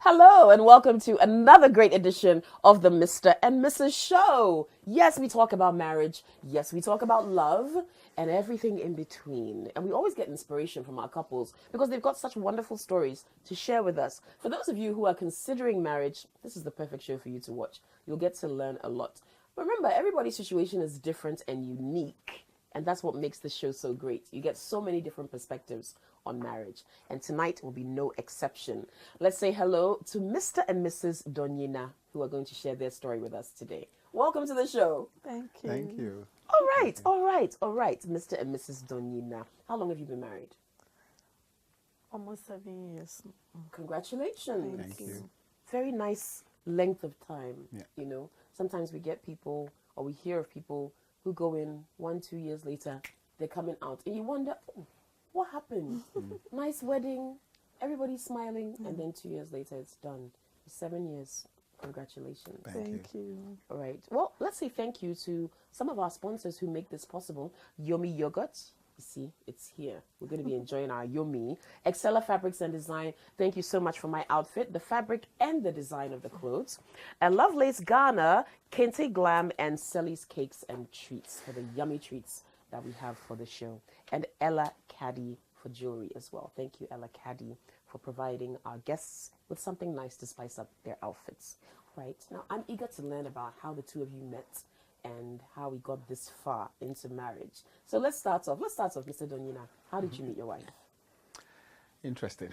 Hello and welcome to another great edition of the Mr. and Mrs. Show. Yes, we talk about marriage. Yes, we talk about love and everything in between. And we always get inspiration from our couples because they've got such wonderful stories to share with us. For those of you who are considering marriage, this is the perfect show for you to watch. You'll get to learn a lot. Remember, everybody's situation is different and unique. And that's what makes this show so great. You get so many different perspectives on marriage. And tonight will be no exception. Let's say hello to Mr. and Mrs. Donyinah, who are going to share their story with us today. Welcome to the show. Thank you. Thank you. All right. Mr. and Mrs. Donyinah, how long have you been married? Almost 7 years. Congratulations. Thank you. Very nice length of time. Yeah. You know, sometimes we get people or we hear of people who go in 1-2 years later, they're coming out. And you wonder, oh, what happened? Nice wedding, everybody's smiling, and then 2 years later, it's done. 7 years. Congratulations. Thank you. All right. Well, let's say thank you to some of our sponsors who make this possible. Yomi Yogurt. You see, it's here. We're going to be enjoying our Yomi. Excella Fabrics and Design. Thank you so much for my outfit, the fabric and the design of the clothes. And Lovelace Ghana, Kente Glam, and Sally's Cakes and Treats for the yummy treats that we have for the show. And Ella Caddy for jewelry as well. Thank you, Ella Caddy, for providing our guests with something nice to spice up their outfits. Right. Now, I'm eager to learn about how the two of you met and how we got this far into marriage. So let's start off. Mr. Donyinah. How did you meet your wife? Interesting.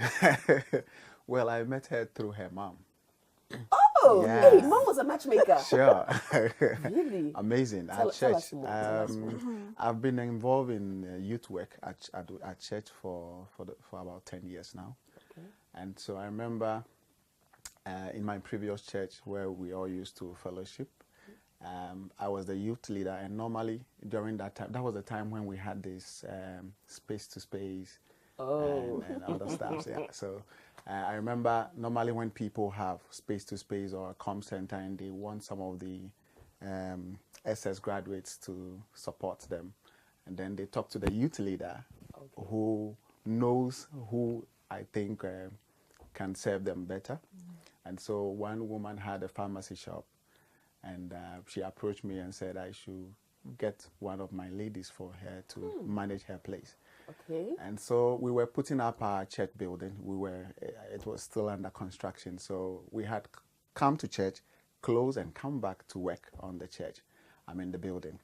Well, I met her through her mom. Oh, Yeah. hey, mom was a matchmaker. Sure. Really? Amazing. Tell At church, us more. Tell us more. I've been involved in youth work at church for about 10 years now. Okay. And so I remember in my previous church where we all used to fellowship, I was the youth leader, and normally during that time, that was the time when we had this space to space and other stuff. Yeah. So I remember normally when people have space to space or a comm center and they want some of the SS graduates to support them, and then they talk to the youth leader who knows who I think can serve them better. And so one woman had a pharmacy shop. And she approached me and said I should get one of my ladies for her to manage her place. Okay. And so we were putting up our church building. It was still under construction. So we had come to church, close, and come back to work on the church. The building.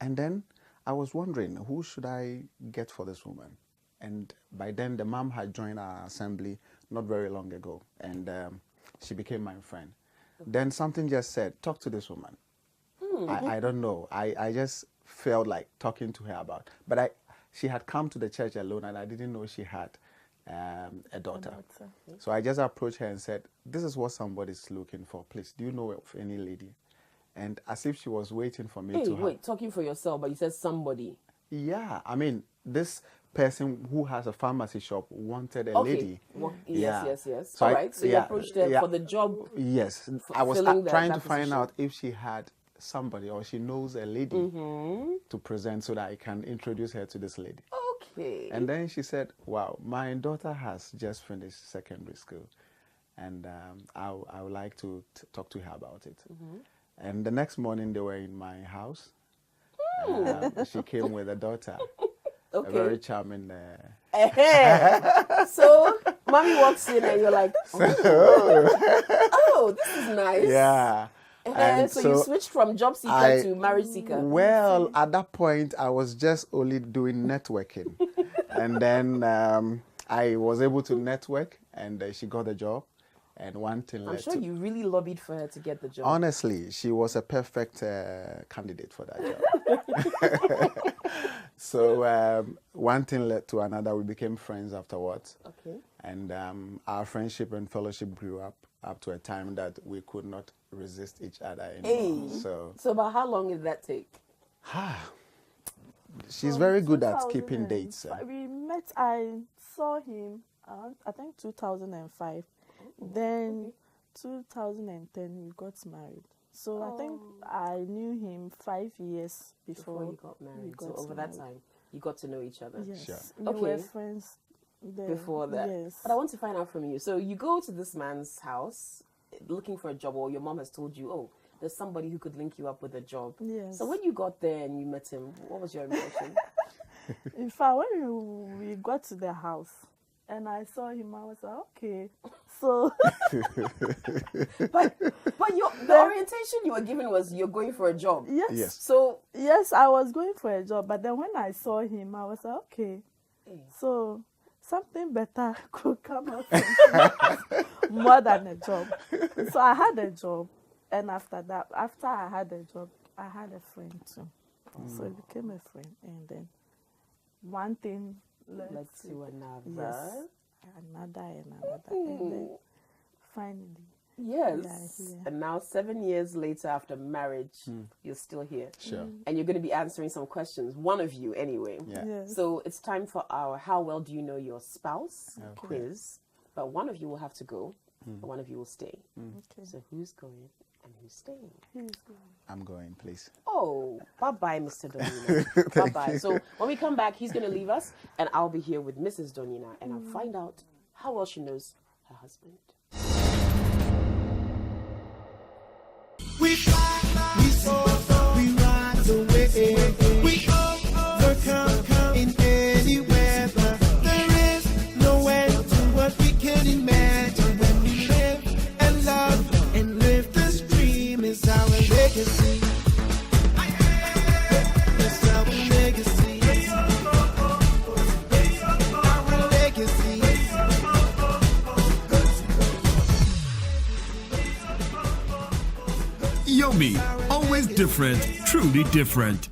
And then I was wondering, who should I get for this woman? And by then, the mom had joined our assembly not very long ago. And she became my friend. Then something just said, talk to this woman. I don't know. I just felt like talking to her about. But she had come to the church alone, and I didn't know she had a daughter. So I just approached her and said, this is what somebody's looking for. Please, do you know of any lady? And as if she was waiting for me to Wait, talking for yourself, but you said somebody. Yeah, this person who has a pharmacy shop wanted a lady. Well, yes. So All right, so you approached her for the job. Yes, I was filling trying that to find position. out if she had somebody or she knows a lady to present so that I can introduce her to this lady. Okay. And then she said, wow, my daughter has just finished secondary school, and I would like to talk to her about it. And the next morning they were in my house. She came with a daughter. Okay. A very charming. So, mommy walks in and you're like, oh, this is nice. Yeah. And so you switched from job seeker to marriage seeker. Well, at that point, I was just only doing networking. And then I was able to network, and she got the job. And one thing led I'm sure you really lobbied for her to get the job. Honestly, she was a perfect candidate for that job. So one thing led to another. We became friends afterwards. Okay. And our friendship and fellowship grew up to a time that we could not resist each other anymore. So about how long did that take? She's very good at keeping dates. We met, I saw him, I think 2005. Then 2010 we got married. So I think I knew him 5 years before you got married. So over that time, you got to know each other. Yes. Sure. We were friends before that. Yes. But I want to find out from you. So you go to this man's house looking for a job, or your mom has told you, oh, there's somebody who could link you up with a job. Yes. So when you got there and you met him, what was your impression? In fact, when we got to the house and I saw him, I was like, okay. So, but the orientation you were given was you're going for a job. yes. Yes. So Yes, I was going for a job, but then when I saw him, I was like, okay. So something better could come out from more than a job. So I had a job, and after I had a job, I had a friend too. So it became a friend, and then one thing led let's to do another. yes, another, and then finally, Yes. Yeah. And now 7 years later after marriage, you're still here. Sure. And you're going to be answering some questions. One of you anyway. Yeah. yes, So it's time for our How Well Do You Know Your Spouse Okay. quiz. But one of you will have to go, and one of you will stay. okay. So who's going and who's staying? He's good. I'm going, please. Oh, bye-bye, Mr. Donyinah. Bye-bye. So when we come back, he's going to leave us, and I'll be here with Mrs. Donyinah, and I'll find out how well she knows her husband. We fly, we soar, we rise away. We overcome in any weather. There is no end to what we can imagine when we live and love and live. This dream is our legacy. It's our legacy. Our legacy. Yomi, always different, truly different.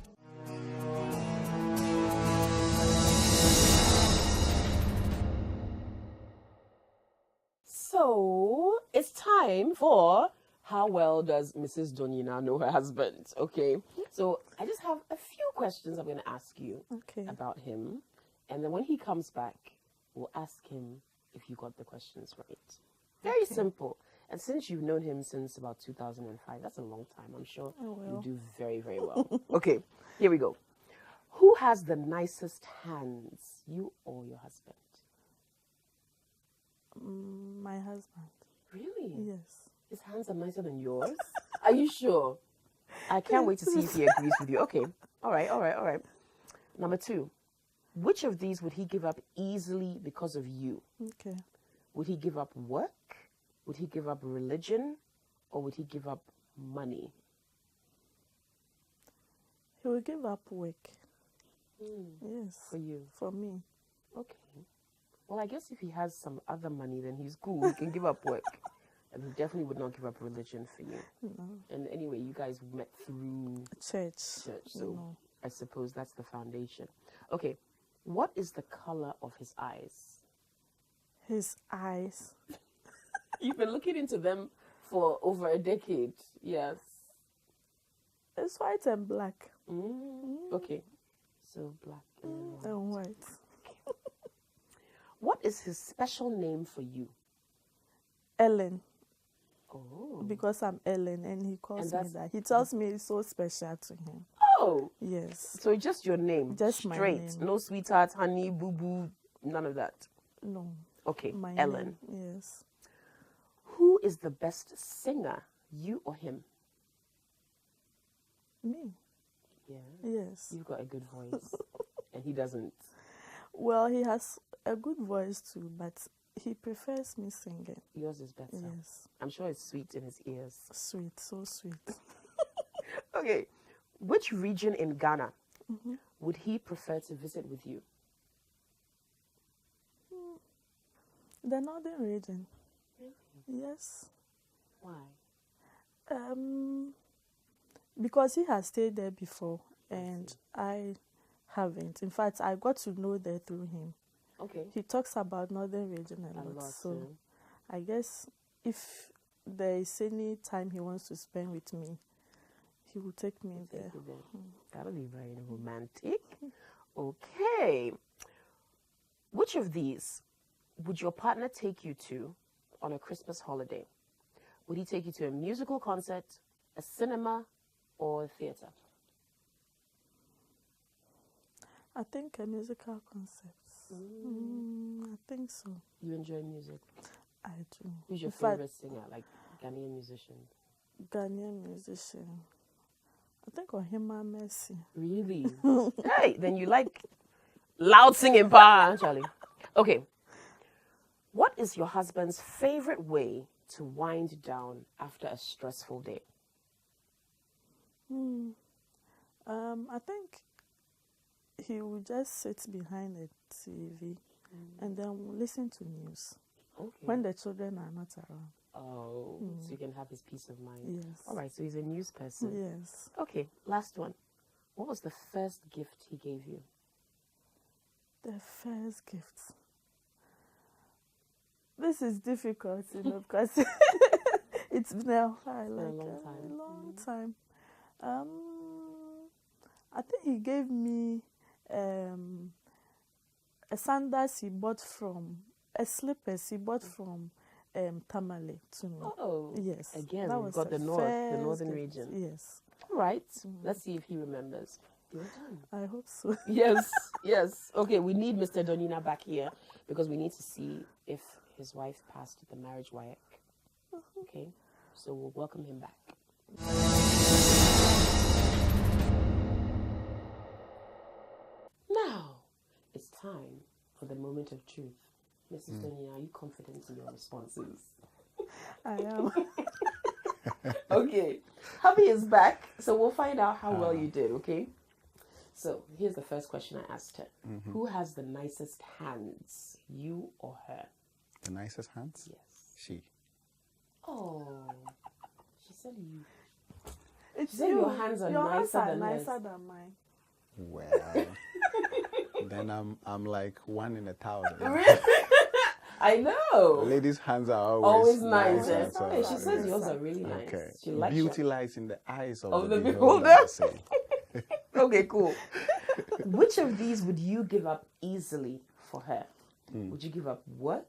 So it's time for how well does Mrs. Donyinah know her husband? Okay. So I just have a few questions I'm going to ask you Okay. about him. And then when he comes back, we'll ask him if you got the questions right. Very simple. And since you've known him since about 2005, that's a long time. I'm sure you do very, very well. Okay, here we go. Who has the nicest hands, you or your husband? My husband. Really? Yes. His hands are nicer than yours? Are you sure? I can't wait to see if he agrees with you. Okay. All right. Number 2. Which of these would he give up easily because of you? Okay. Would he give up work? Would he give up religion? Or would he give up money? He will give up work. Yes. For you? For me. Okay. Well, I guess if he has some other money, then he's cool. He can give up work. And he definitely would not give up religion for you. No. And anyway, you guys met through Church. church, so No. I suppose that's the foundation. Okay, what is the color of his eyes? His eyes. You've been looking into them for over a decade. Yes. It's white and black. Okay, so black and white. And white. What is his special name for you? Ellen. Oh. Because I'm Ellen and he calls And me that's- that. He tells me it's so special to him. Oh. Yes. So just your name. Just my straight. name. No sweetheart, honey, boo boo, none of that. No. Okay, My Ellen. name. Yes. Who is the best singer, you or him? Me. Yeah. Yes. You've got a good voice. And he doesn't. Well, he has a good voice too, but he prefers me singing. Yours is better. Yes. I'm sure it's sweet in his ears. Sweet, so sweet. Okay. Which region in Ghana would he prefer to visit with you? The northern region. Yes. Why? Because he has stayed there before and I haven't. In fact, I got to know there through him. Okay. He talks about northern region a lot. So I guess if there is any time he wants to spend with me, he will take me there. That'll be very romantic. Okay. Which of these would your partner take you to on a Christmas holiday? Would he take you to a musical concert, a cinema, or a theater? I think a musical concert. I think so. You enjoy music? I do. Who's your In fact, favorite singer, like Ghanaian musician? Ghanaian musician. I think Ohima Mercy. Really? Hey, then you like loud singing, pa, Charlie. Okay. What is your husband's favorite way to wind down after a stressful day? I think he will just sit behind the TV and then listen to news Okay. when the children are not around. Oh, so you can have his peace of mind. Yes. All right, so he's a news person. Yes. Okay, last one. What was the first gift he gave you? The first gift. This is difficult, because it's been a while, For a like long time. a long time. I think he gave me a sandals he bought from, a slippers he bought from Tamale to me. Oh, Yes. Again, that we've was got the first northern gift. region. Yes. All right, let's see if he remembers. You're done. I hope so. Yes, yes. Okay, we need Mr. Donyinah back here because we need to see if his wife passed the marriage WAEC. Okay, so we'll welcome him back. Now, it's time for the moment of truth. Mrs. Donyinah, are you confident in your responses? I am. Okay, hubby is back, so we'll find out how well you did, okay? So, here's the first question I asked her. Who has the nicest hands, you or her? The nicest hands? Yes. She. Oh, she said you. It's She said your hands are Your hands nicer are than hers. nicer than mine. Well, then I'm like 1 in 1,000. I know. Ladies' hands are Always always nice. nicer. Eh? Hey, she says yours are really nice. Okay. She likes Beauty lies in the eyes of, Of the the beholder. beholder. I say. Okay, cool. Which of these would you give up easily for her? Would you give up work,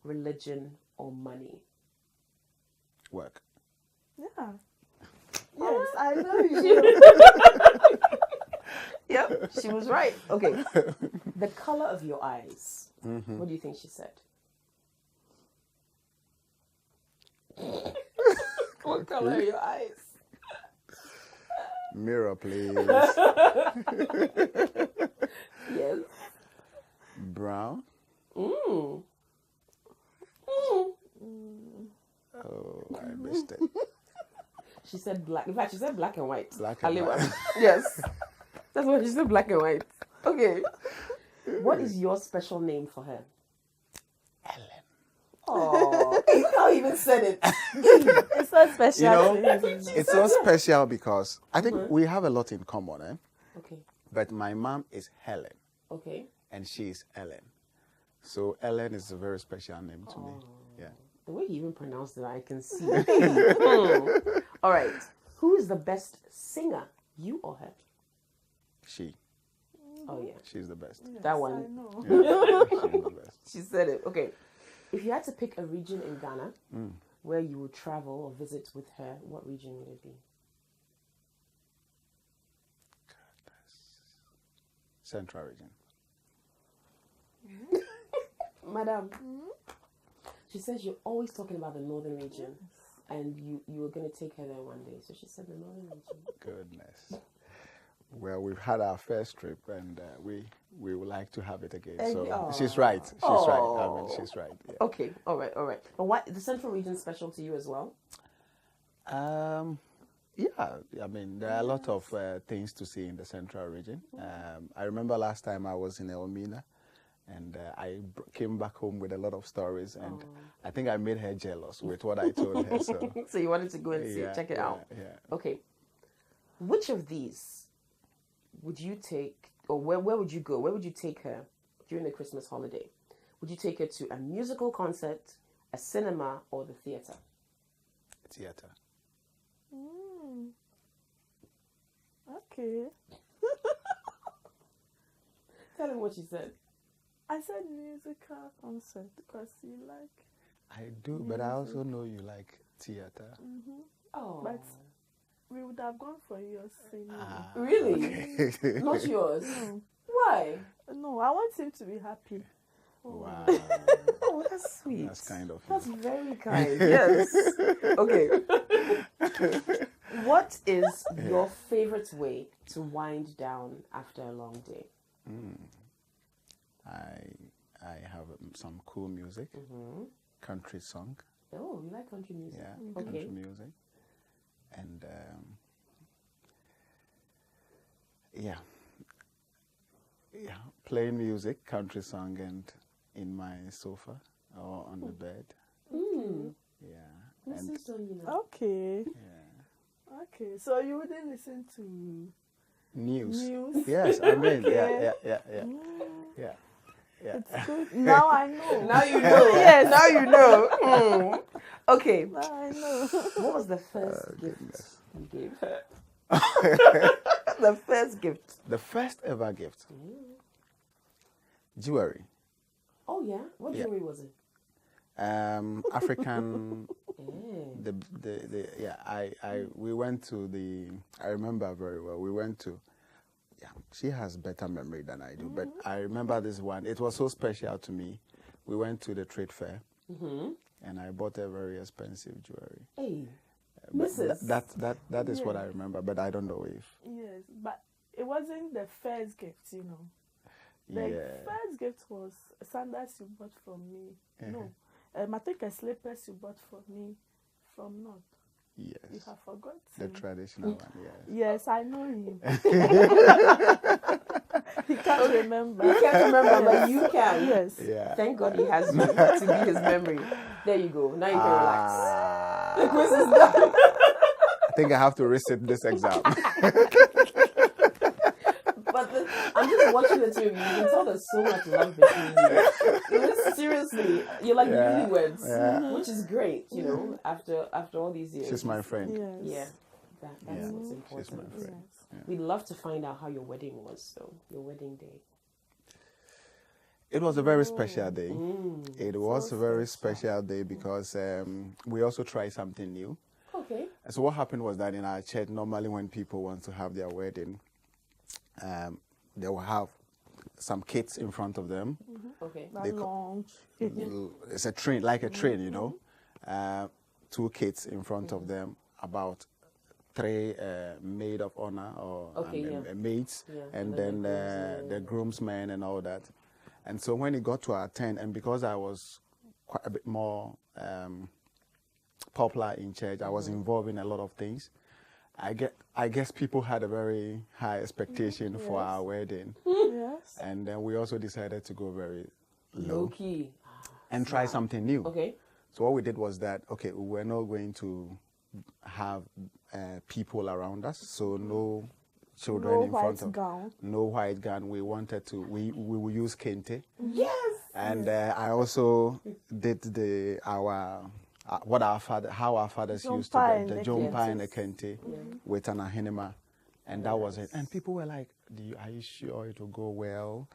religion, or money? Work. Yeah. Yes, I know you. Yep, she was right. Okay. The color of your eyes. What do you think she said? What color are your eyes? Mirror, please. Yes. Brown. Mm. Oh, I missed it. She said black. In fact, she said black and white. Black and Aliwa. white. Yes. That's what she said, black and white. Okay. What is your special name for her? Ellen. Oh, I even said it. It's so special. You know, to him. it's so special because I think we have a lot in common, eh? Okay. But my mom is Helen Okay. and she is Ellen. So Ellen is a very special name to me. Yeah. The way you even pronounced it, I can see. Hmm. All right. Who is the best singer, you or her? She. Oh, yeah. She's the best. Yes, That I one. know. Yeah, she's the best. She said it. Okay. If you had to pick a region in Ghana where you would travel or visit with her, what region would it be? Central region. Madam, she says you're always talking about the northern region and you were going to take her there one day. So she said the northern region. Goodness. Well, we've had our first trip and we would like to have it again. So she's right. She's right. I mean, she's right. Yeah. Okay. All right. All right. But what, the central region special to you as well? Yeah, I mean, there are a lot of things to see in the central region. I remember last time I was in Elmina and I came back home with a lot of stories and I think I made her jealous with what I told her. So, So you wanted to go and see, yeah, check it yeah, out. Yeah. Okay. Which of these would you take, or where would you go? Where would you take her during the Christmas holiday? Would you take her to a musical concert, a cinema, or the theater? Theater. Okay. Tell him what she said. I said musical concert because you like, I do, but I also know you like theater. Oh, but we would have gone for your cinema. really? Not yours. Why? No, I want him to be happy. Wow. Oh, that's sweet. That's kind of That's very kind. Yes. Okay. What is your favorite way to wind down after a long day? I have some cool music, country song. Oh, you like country music? Yeah, Okay. country music. And playing music, country song, and in my sofa or on the bed. Yeah. And Mrs Donyinah. Okay. yeah. Okay. So you wouldn't listen to News. news? Yes, I mean, Okay. yeah. It's good. Now I know. Now you know. Yes. Now you know. Okay. Now I know. What was the first gift Goodness. you gave her? The first gift. The first ever gift. Jewelry. Oh yeah. What Yeah. jewelry was it? African. Eh. We went to I remember very well. We went to. Yeah, she has better memory than I do, but I remember this one. It was so special to me. We went to the trade fair, and I bought a very expensive jewelry. Hey. But Mrs. that is what I remember, but I don't know if. Yes, but it wasn't the first gift, you know. The Yeah. first gift was sandals you bought from me. No, I think a slippers you bought for me from North. You Yes. have forgotten. The traditional one, yes. Yes, I know him. He can't remember. You can't remember, but you can. Yes. Yeah. Thank God he has you to be his memory. There you go. Now you can relax. The quiz is done. I think I have to resit this exam. But I'm just watching the two of you. You can tell there's so much love between you. Seriously, you're like newlyweds, which is great. You know, after all these years. She's my friend. Yes. Yeah, that's Yeah, what's she's important. my friend. Yes. We'd love to find out how your wedding was, though. Your wedding day. It was a very special day. It was a very special day because we also tried something new. Okay. So what happened was that in our church, normally when people want to have their wedding, they will have some kids in front of them. Okay. They That launch. It's a train, like a train, you know. 2 kids in front of them, about 3 maid of honor or maids, and then the groomsmen and all that. And so when it got to our turn, and because I was quite a bit more popular in church, I was involved in a lot of things. I guess people had a very high expectation for our wedding, Yes. and then we also decided to go very low Low key. and try something new. Okay. So what we did was that, okay, we were not going to have people around us, so no children No in front white of gown. no white gown. We wanted to, we will use kente. Yes. And I also did how our fathers used to Jumper get the and jumper and the necklaces. kente with an ahinima. And that was it. And people were like, are you sure it will go well?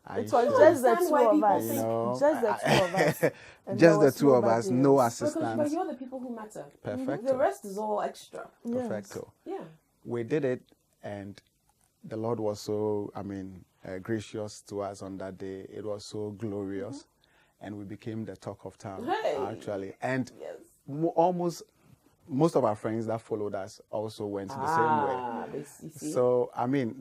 Are It you was sure? just the understand two why of people us. You know, Just the two of us. And just there the was 2 of us, nobody no else. But assistants. you're the people who matter. Perfecto. The rest is all extra. Yes. Perfecto. Yeah. We did it, and the Lord was so, gracious to us on that day. It was so glorious, and we became the talk of town, Hey. actually. And Yes. most of our friends that followed us also went the same way. You see? So,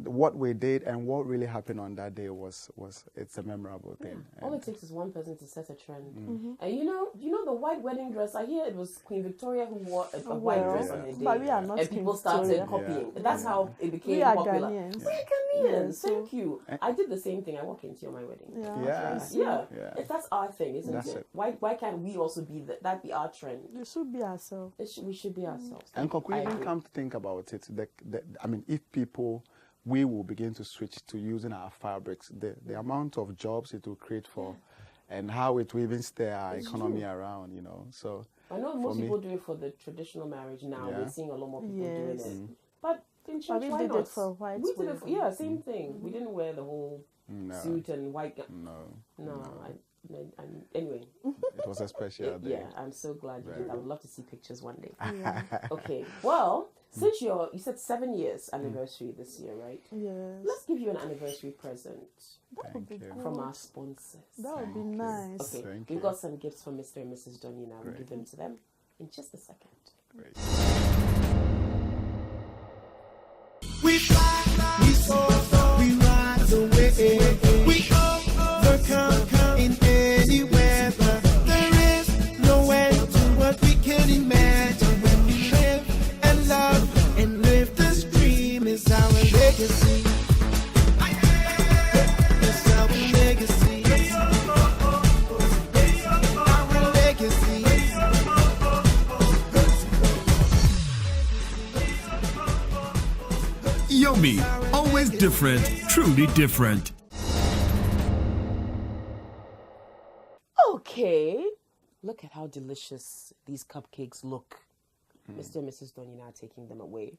what we did and what really happened on that day was it's a memorable thing. All it takes is one person to set a trend. And you know the white wedding dress. I hear it was Queen Victoria who wore a white Well, dress on her day. but we are not and people Queen started Victoria. copying. That's how it became We are popular. Ghanaians. We're Ghanaians. Yeah, so- Thank you. I did the same thing. I walked into my wedding. Yeah. Yeah. Yeah. If that's our thing, isn't That's it? it. Why can't we also be that be our trend? We should be ourselves. We should be ourselves. And Koku, I even agree. come to think about it, if people, we will begin to switch to using our fabrics, the amount of jobs it will create for, and how it will even steer our economy around, you know. So I know for most me- people do it for the traditional marriage now. Yeah. We're seeing a lot more people Yes. doing it. But in church, we why did not? it for white We did it for, wedding. same thing. We didn't wear the whole No. suit and white. no, Anyway, it was a special day. yeah, I'm so glad you did. I would love to see pictures one day. Yeah. Okay, well, Since you said 7 years anniversary this year, right? Yes. Let's give you an anniversary present That would be Thank you. good. from our sponsors. That would be Thank you. nice. Okay, Thank we've you. got some gifts for Mr. and Mrs. Donyinah. We'll Great. give them to them in just a second. Great. We fly, we soar, we rise away. We overcome in any weather. There is no end to what we can imagine when we live and love and live. This dream is our legacy. It's our legacy. Our legacy. Yummy, always different, truly different. Okay, look at how delicious these cupcakes look. Mr. and Mrs. Donyinah are taking them away.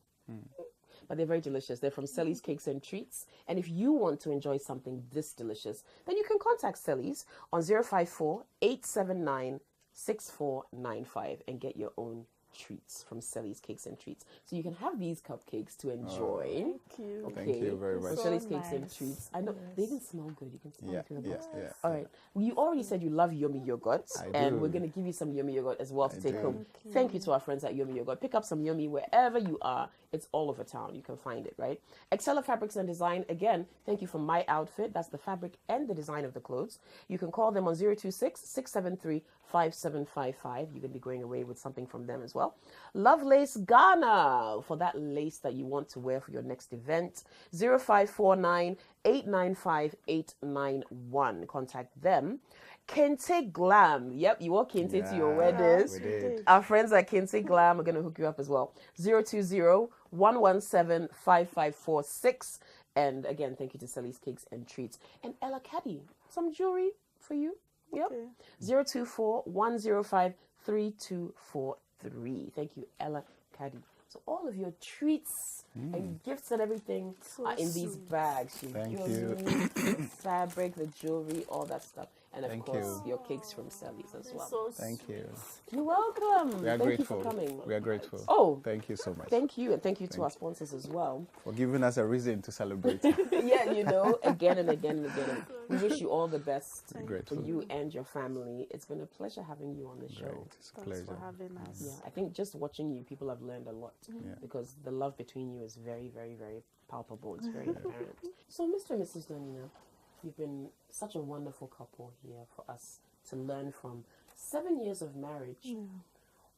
But they're very delicious. They're from Sally's Cakes and Treats. And if you want to enjoy something this delicious, then you can contact Sally's on 054-879-6495 and get your own treats from Sally's Cakes and Treats. So you can have these cupcakes to enjoy. Thank you. Okay. Thank you very From much. Sally's So Cakes and nice. Treats. I know they even smell good. You can smell Yeah, it through the yeah, box. yeah. All right. Well, you already said you love Yummy Yogurt, I and do. we're going to give you some Yummy Yogurt as well to I take do. home. Thank you to our friends at Yummy Yogurt. Pick up some Yummy wherever you are. It's all over town. You can find it, right? Excella Fabrics and Design. Again, thank you for My Outfit. That's the fabric and the design of the clothes. You can call them on 026-673-5755. You can be going away with something from them as well. Love Lace Ghana for that lace that you want to wear for your next event. 0549-895-891. Contact them. Kente Glam. Yep, you want Kente to your weddings. We did. Our friends at Kente Glam are going to hook you up as well. 020-117-5546. And again, thank you to Sally's Cakes and Treats. And Ella Caddy, some jewelry for you. Yep. Okay. 024-105-3243. Thank you, Ella Caddy. So all of your treats and gifts and everything are in these sweet. bags. Your Thank jewelry, fabric, the jewelry, all that stuff. And of Thank course, you. your cakes from Sally's as well. So Thank you. You're welcome. We are Thank grateful. you for coming. We are grateful. Oh, Thank you so much thank you. And thank you to our sponsors as well. for giving us a reason to celebrate. Yeah, you know, again and again and again. We wish you all the best for Grateful. you and your family. It's been a pleasure having you on the show. Great. It's a Thanks pleasure. for having us. Yeah, I think just watching you, people have learned a lot Yeah. because the love between you is very, very, very palpable. It's very apparent. So, Mr. and Mrs. Donyinah, you've been such a wonderful couple here for us to learn from. 7 years of marriage.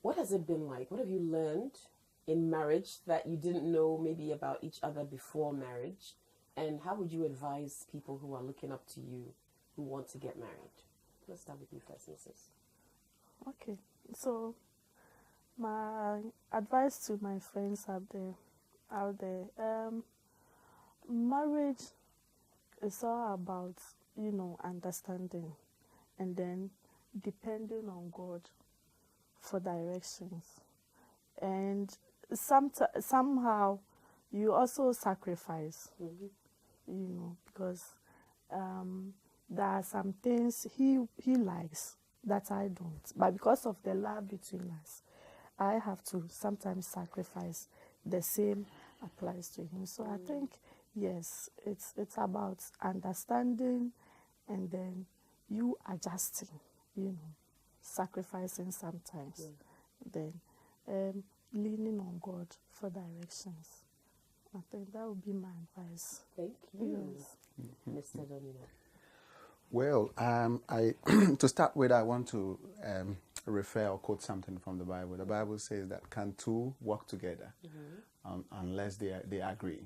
What has it been like? What have you learned in marriage that you didn't know maybe about each other before marriage? And how would you advise people who are looking up to you who want to get married? Let's start with you first, Mrs. Okay. So, my advice to my friends out there, marriage is all about, understanding and then depending on God for directions. And somehow you also sacrifice, because there are some things he likes that I don't. But because of the love between us, I have to sometimes sacrifice. The same applies to him. So I think, yes, it's about understanding and then you adjusting, sacrificing sometimes. Then leaning on God for directions. I think that would be my advice. Thank you, Yes. Mr. Donyinah. Well, I to start with, I want to refer or quote something from the Bible. The Bible says that can two work together unless they agree.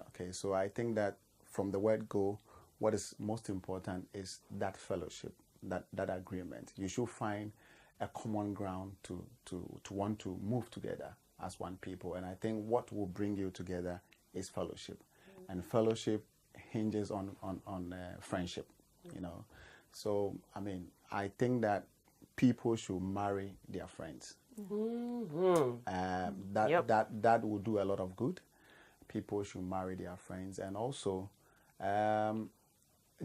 Okay, so I think that from the word go, what is most important is that fellowship, that agreement. You should find a common ground to want to move together as one people. And I think what will bring you together is fellowship, and fellowship hinges on friendship. So I mean, I think that people should marry their friends. That will do a lot of good. People should marry their friends, and also,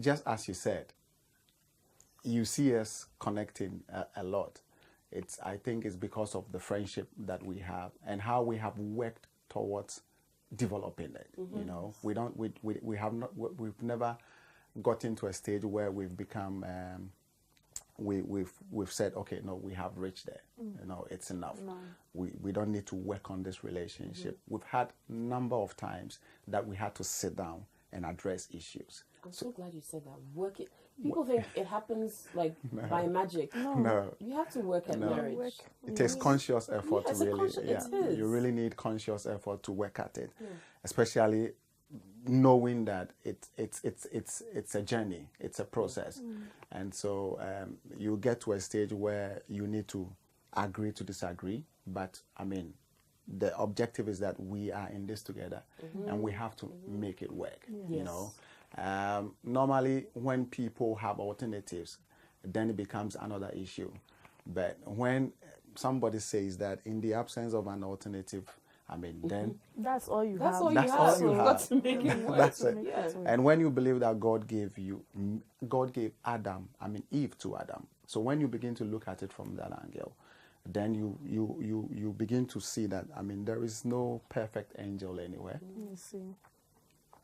just as you said, you see us connecting a lot. I think it's because of the friendship that we have and how we have worked towards developing it. You know, we've never gotten to a stage where we've become we've said, okay, no, we have reached there. You know, it's enough. No. We don't need to work on this relationship. We've had number of times that we had to sit down and address issues. I'm so glad you said that. Work it. People think it happens like by magic. No. You have to work at marriage. It takes conscious effort Yes, to really, it is. you really need conscious effort to work at it, especially knowing that it's a journey, it's a process, and so you get to a stage where you need to agree to disagree. But I mean, the objective is that we are in this together, and we have to make it work. You know, normally when people have alternatives, then it becomes another issue. But when somebody says that in the absence of an alternative, I mean, then That's all you That's have. all you That's have. all So you you've have. got to make it work. that's it. Yeah. And when you believe that God gave Eve to Adam. So when you begin to look at it from that angle, then you begin to see that, I mean, there is no perfect angel anywhere. You see.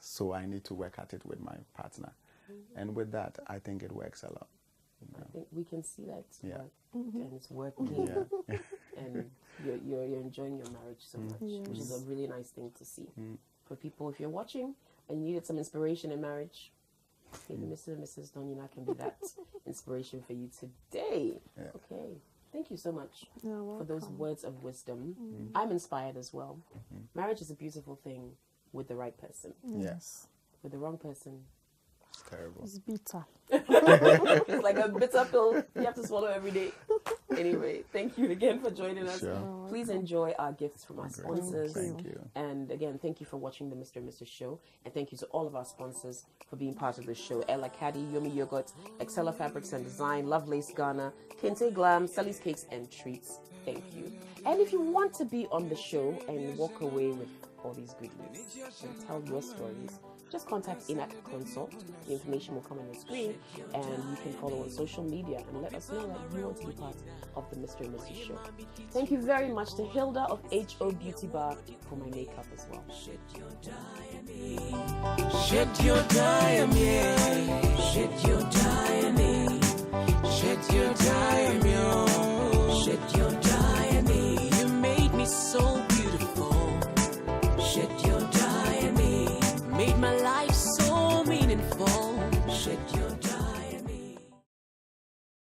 So I need to work at it with my partner. And with that, I think it works a lot. I think we can see that it's Yeah. work, and it's working, Yeah. and you're enjoying your marriage so much, which is a really nice thing to see. For people, if you're watching and you needed some inspiration in marriage, maybe Mr. and Mrs. Donyinah can be that inspiration for you today. Yeah. Okay. Thank you so much You're for those welcome. words of wisdom. I'm inspired as well. Marriage is a beautiful thing with the right person. Yes. With the wrong person, It's terrible. It's bitter. it's like a bitter pill you have to swallow every day. Anyway, thank you again for joining us. Sure. Please enjoy our gifts from our sponsors. Thank you. And again, thank you for watching the Mr. and Mrs. Show. And thank you to all of our sponsors for being part of the show. Ella Caddy, Yomi Yogurt, Excella Fabrics and Design, Lovelace Ghana, Kente Glam, Sally's Cakes and Treats. Thank you. And if you want to be on the show and walk away with all these goodies and tell your stories, just contact Enak Consult. The information will come on the screen, and you can follow on social media and let us know that you want to be part of the Mr. and Mrs. Show. Thank you very much to Hilda of HO Beauty Bar for my makeup as well. Shed your diamond, shed your diamond.